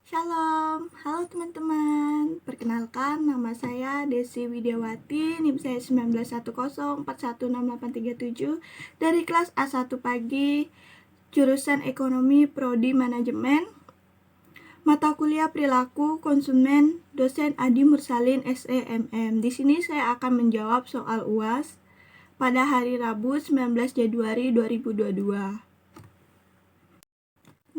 Shalom, halo teman-teman. Perkenalkan, nama saya Desi Widiawati, NIM saya 1910416837 dari kelas A1 pagi, jurusan Ekonomi Prodi Manajemen, mata kuliah Perilaku Konsumen, dosen Adi Mursalin SEMM. Di sini saya akan menjawab soal UAS pada hari Rabu 19 Januari 2022.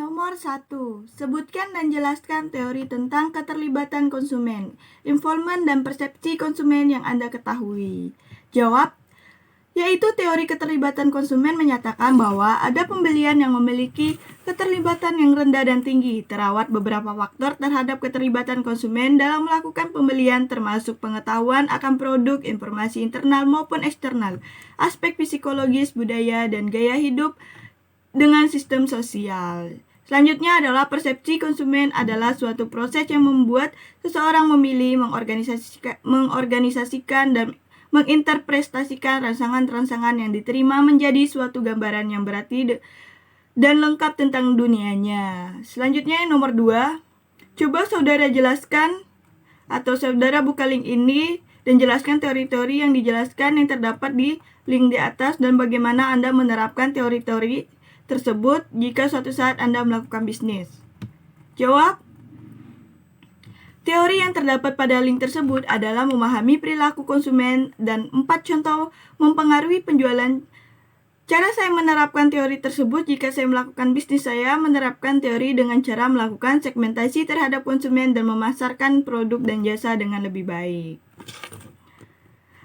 Nomor 1. Sebutkan dan jelaskan teori tentang keterlibatan konsumen, involvement dan persepsi konsumen yang Anda ketahui. Jawab, yaitu teori keterlibatan konsumen menyatakan bahwa ada pembelian yang memiliki keterlibatan yang rendah dan tinggi. Terdapat beberapa faktor terhadap keterlibatan konsumen dalam melakukan pembelian, termasuk pengetahuan akan produk, informasi internal maupun eksternal, aspek psikologis, budaya, dan gaya hidup dengan sistem sosial. Selanjutnya adalah persepsi konsumen adalah suatu proses yang membuat seseorang memilih, mengorganisasikan dan menginterpretasikan rangsangan-rangsangan yang diterima menjadi suatu gambaran yang berarti dan lengkap tentang dunianya. Selanjutnya yang nomor 2, coba saudara jelaskan atau saudara buka link ini dan jelaskan teori-teori yang dijelaskan yang terdapat di link di atas dan bagaimana Anda menerapkan teori-teori tersebut jika suatu saat Anda melakukan bisnis. Jawab, teori yang terdapat pada link tersebut adalah memahami perilaku konsumen dan 4 contoh mempengaruhi penjualan. Cara saya menerapkan teori tersebut jika saya melakukan bisnis, saya menerapkan teori dengan cara melakukan segmentasi terhadap konsumen dan memasarkan produk dan jasa dengan lebih baik.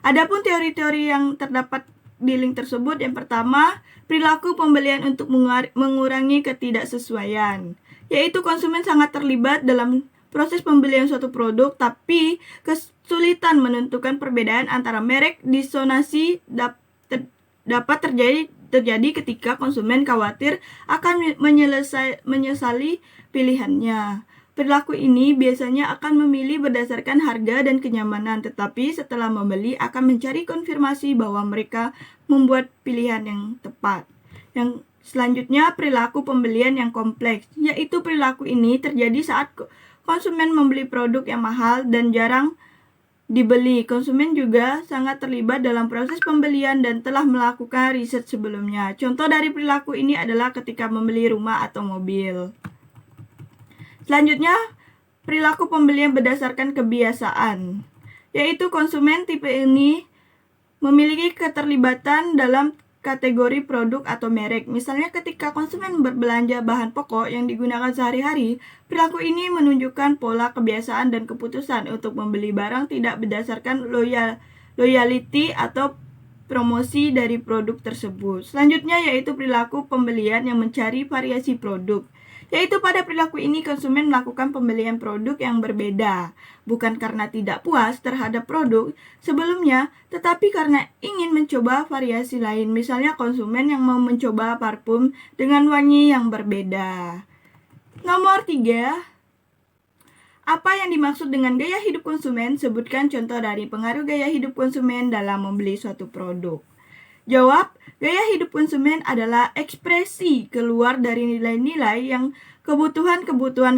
Adapun teori-teori yang terdapat di link tersebut, yang pertama, perilaku pembelian untuk mengurangi ketidaksesuaian, yaitu konsumen sangat terlibat dalam proses pembelian suatu produk, tapi kesulitan menentukan perbedaan antara merek. Disonansi dapat terjadi ketika konsumen khawatir akan menyesali pilihannya. Perilaku ini biasanya akan memilih berdasarkan harga dan kenyamanan, tetapi setelah membeli akan mencari konfirmasi bahwa mereka membuat pilihan yang tepat. Yang selanjutnya, perilaku pembelian yang kompleks, yaitu perilaku ini terjadi saat konsumen membeli produk yang mahal dan jarang dibeli. Konsumen juga sangat terlibat dalam proses pembelian dan telah melakukan riset sebelumnya. Contoh dari perilaku ini adalah ketika membeli rumah atau mobil. Selanjutnya, perilaku pembelian berdasarkan kebiasaan, yaitu konsumen tipe ini memiliki keterlibatan dalam kategori produk atau merek. Misalnya ketika konsumen berbelanja bahan pokok yang digunakan sehari-hari, perilaku ini menunjukkan pola kebiasaan dan keputusan untuk membeli barang tidak berdasarkan loyalty atau promosi dari produk tersebut. Selanjutnya yaitu perilaku pembelian yang mencari variasi produk, yaitu pada perilaku ini konsumen melakukan pembelian produk yang berbeda, bukan karena tidak puas terhadap produk sebelumnya, tetapi karena ingin mencoba variasi lain. Misalnya konsumen yang mau mencoba parfum dengan wangi yang berbeda. Nomor 3, apa yang dimaksud dengan gaya hidup konsumen? Sebutkan contoh dari pengaruh gaya hidup konsumen dalam membeli suatu produk. Jawab, gaya hidup konsumen adalah ekspresi keluar dari nilai-nilai yang kebutuhan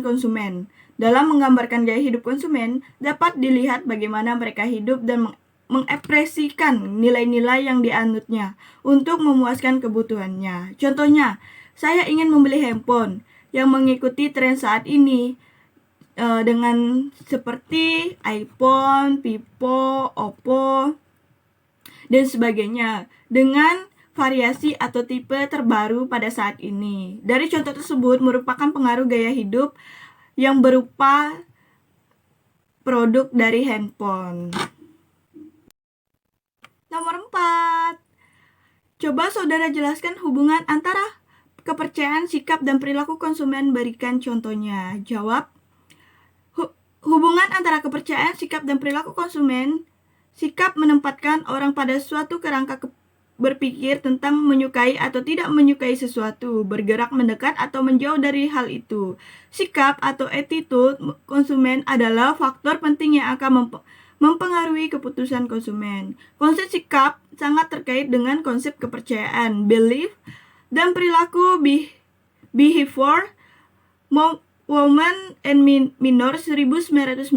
konsumen. Dalam menggambarkan gaya hidup konsumen, dapat dilihat bagaimana mereka hidup dan mengekspresikan nilai-nilai yang dianutnya untuk memuaskan kebutuhannya. Contohnya, saya ingin membeli handphone yang mengikuti tren saat ini dengan seperti iPhone, Vivo, Oppo, dan sebagainya, dengan variasi atau tipe terbaru pada saat ini. Dari contoh tersebut merupakan pengaruh gaya hidup yang berupa produk dari handphone. Nomor 4, coba saudara jelaskan hubungan antara kepercayaan, sikap, dan perilaku konsumen. Berikan contohnya. Jawab, hubungan antara kepercayaan, sikap, dan perilaku konsumen. Sikap menempatkan orang pada suatu kerangka berpikir tentang menyukai atau tidak menyukai sesuatu, bergerak mendekat atau menjauh dari hal itu. Sikap atau attitude konsumen adalah faktor penting yang akan mempengaruhi keputusan konsumen. Konsep sikap sangat terkait dengan konsep kepercayaan, belief, dan perilaku behavior Women and Minor 1998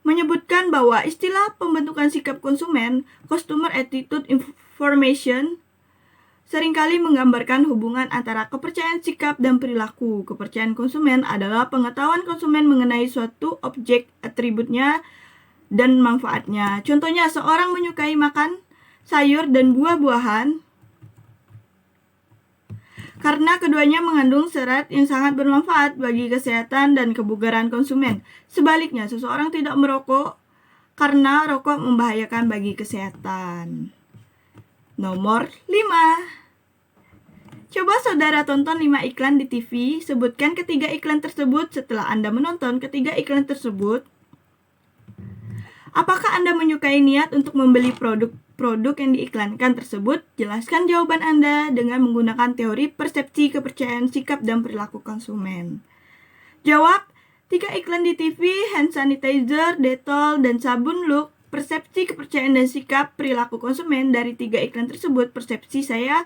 menyebutkan bahwa istilah pembentukan sikap konsumen, Customer Attitude Information, seringkali menggambarkan hubungan antara kepercayaan sikap dan perilaku. Kepercayaan konsumen adalah pengetahuan konsumen mengenai suatu objek, atributnya, dan manfaatnya. Contohnya, seorang menyukai makan sayur dan buah-buahan karena keduanya mengandung serat yang sangat bermanfaat bagi kesehatan dan kebugaran konsumen. Sebaliknya, seseorang tidak merokok karena rokok membahayakan bagi kesehatan. Nomor 5. Coba saudara tonton 5 iklan di TV, sebutkan ketiga iklan tersebut. Setelah Anda menonton ketiga iklan tersebut, apakah Anda menyukai niat untuk membeli produk yang diiklankan tersebut? Jelaskan jawaban Anda dengan menggunakan teori persepsi, kepercayaan, sikap, dan perilaku konsumen. Jawab, 3 iklan di TV, hand sanitizer, Dettol, dan sabun Look. Persepsi, kepercayaan, dan sikap perilaku konsumen. Dari 3 iklan tersebut, persepsi saya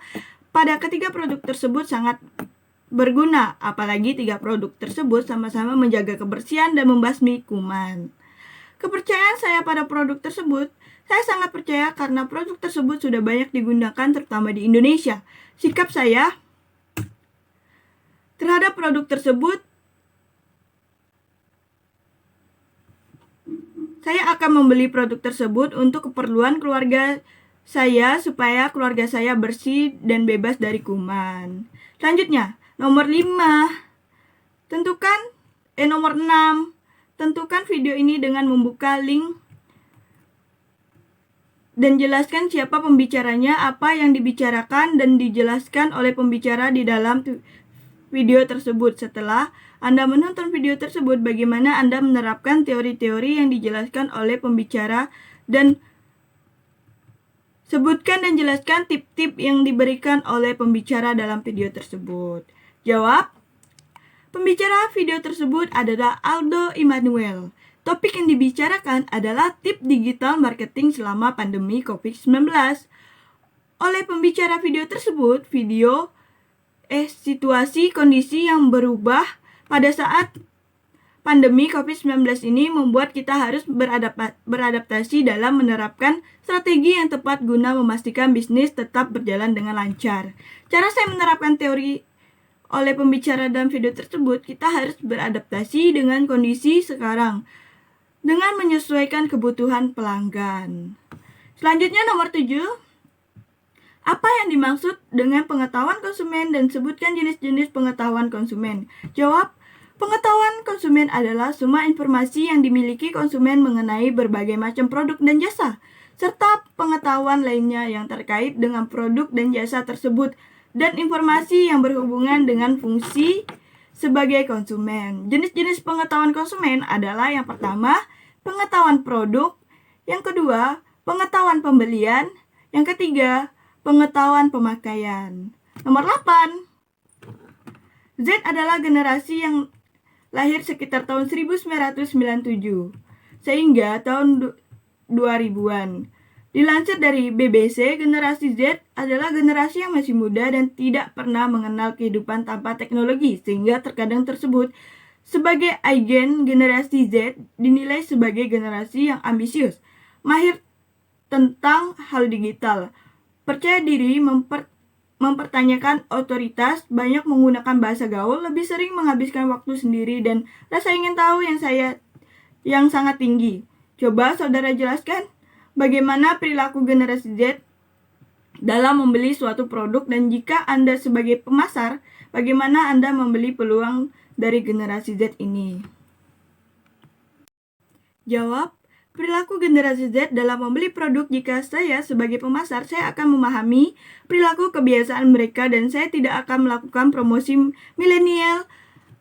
pada ketiga produk tersebut sangat berguna, apalagi 3 produk tersebut sama-sama menjaga kebersihan dan membasmi kuman. Kepercayaan saya pada produk tersebut, saya sangat percaya karena produk tersebut sudah banyak digunakan terutama di Indonesia. Sikap saya terhadap produk tersebut, saya akan membeli produk tersebut untuk keperluan keluarga saya supaya keluarga saya bersih dan bebas dari kuman. Selanjutnya, nomor 5. Nomor 6. Tentukan video ini dengan membuka link dan jelaskan siapa pembicaranya, apa yang dibicarakan, dan dijelaskan oleh pembicara di dalam video tersebut. Setelah Anda menonton video tersebut, bagaimana Anda menerapkan teori-teori yang dijelaskan oleh pembicara, dan sebutkan dan jelaskan tip-tip yang diberikan oleh pembicara dalam video tersebut. Jawab, pembicara video tersebut adalah Aldo Immanuel. Topik yang dibicarakan adalah tip digital marketing selama pandemi COVID-19. Oleh pembicara video tersebut, situasi kondisi yang berubah pada saat pandemi COVID-19 ini membuat kita harus beradaptasi dalam menerapkan strategi yang tepat guna memastikan bisnis tetap berjalan dengan lancar. Cara saya menerapkan teori oleh pembicara dalam video tersebut, kita harus beradaptasi dengan kondisi sekarang dengan menyesuaikan kebutuhan pelanggan. Selanjutnya nomor 7. Apa yang dimaksud dengan pengetahuan konsumen dan sebutkan jenis-jenis pengetahuan konsumen? Jawab, pengetahuan konsumen adalah semua informasi yang dimiliki konsumen mengenai berbagai macam produk dan jasa, serta pengetahuan lainnya yang terkait dengan produk dan jasa tersebut, dan informasi yang berhubungan dengan fungsi sebagai konsumen. Jenis-jenis pengetahuan konsumen adalah yang pertama, pengetahuan produk, yang kedua, pengetahuan pembelian, yang ketiga, pengetahuan pemakaian. Nomor 8. Z adalah generasi yang lahir sekitar tahun 1997 sehingga tahun 2000-an. Dilansir dari BBC, generasi Z adalah generasi yang masih muda dan tidak pernah mengenal kehidupan tanpa teknologi, sehingga terkadang tersebut sebagai agen. Generasi Z dinilai sebagai generasi yang ambisius, mahir tentang hal digital, percaya diri, mempertanyakan otoritas, banyak menggunakan bahasa gaul, lebih sering menghabiskan waktu sendiri, dan rasa ingin tahu yang sangat tinggi. Coba saudara jelaskan bagaimana perilaku generasi Z dalam membeli suatu produk, dan jika Anda sebagai pemasar, bagaimana Anda membeli peluang dari generasi Z ini? Jawab, perilaku generasi Z dalam membeli produk. Jika saya sebagai pemasar, saya akan memahami perilaku kebiasaan mereka dan saya tidak akan melakukan promosi milenial,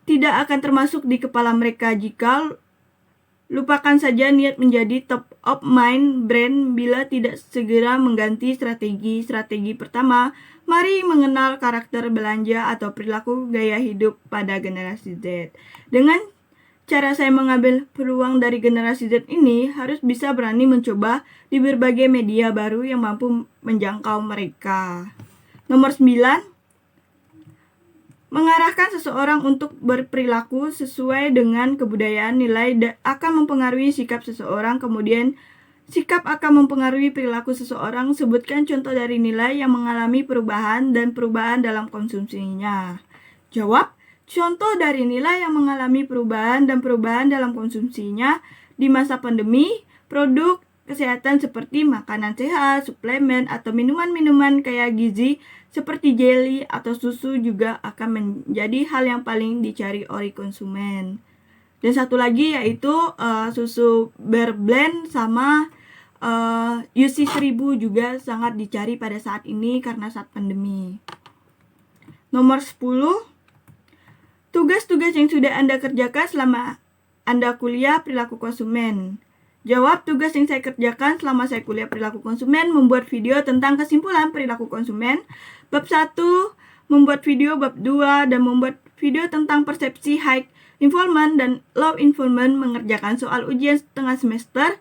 tidak akan termasuk di kepala mereka. Jika lupakan saja niat menjadi top of mind brand bila tidak segera mengganti strategi. Pertama, mari mengenal karakter belanja atau perilaku gaya hidup pada generasi Z. Dengan cara saya mengambil peluang dari generasi Z ini, harus bisa berani mencoba di berbagai media baru yang mampu menjangkau mereka. Nomor 9. Mengarahkan seseorang untuk berperilaku sesuai dengan kebudayaan nilai akan mempengaruhi sikap seseorang, kemudian sikap akan mempengaruhi perilaku seseorang. Sebutkan contoh dari nilai yang mengalami perubahan dan perubahan dalam konsumsinya. Jawab, contoh dari nilai yang mengalami perubahan dan perubahan dalam konsumsinya di masa pandemi, produk kesehatan seperti makanan sehat, suplemen, atau minuman-minuman kaya gizi seperti jelly atau susu juga akan menjadi hal yang paling dicari oleh konsumen. Dan satu lagi yaitu susu Bear Blend sama UC 1000 juga sangat dicari pada saat ini karena saat pandemi. Nomor 10, tugas-tugas yang sudah Anda kerjakan selama Anda kuliah perilaku konsumen. Jawab, tugas yang saya kerjakan selama saya kuliah perilaku konsumen membuat video tentang kesimpulan perilaku konsumen. Bab 1, membuat video bab 2, dan membuat video tentang persepsi high involvement dan low involvement, mengerjakan soal ujian setengah semester,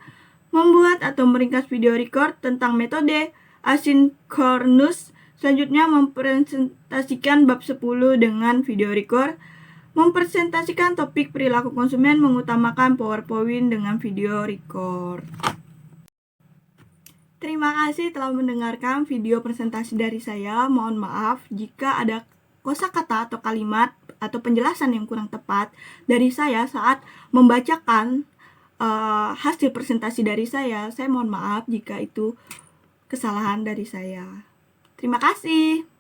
membuat atau meringkas video record tentang metode asynchronous. Selanjutnya mempresentasikan bab 10 dengan video record, mempresentasikan topik perilaku konsumen, mengutamakan PowerPoint dengan video record. Terima kasih telah mendengarkan video presentasi dari saya. Mohon maaf jika ada kosakata atau kalimat atau penjelasan yang kurang tepat dari saya saat membacakan hasil presentasi dari saya. Saya mohon maaf jika itu kesalahan dari saya. Terima kasih.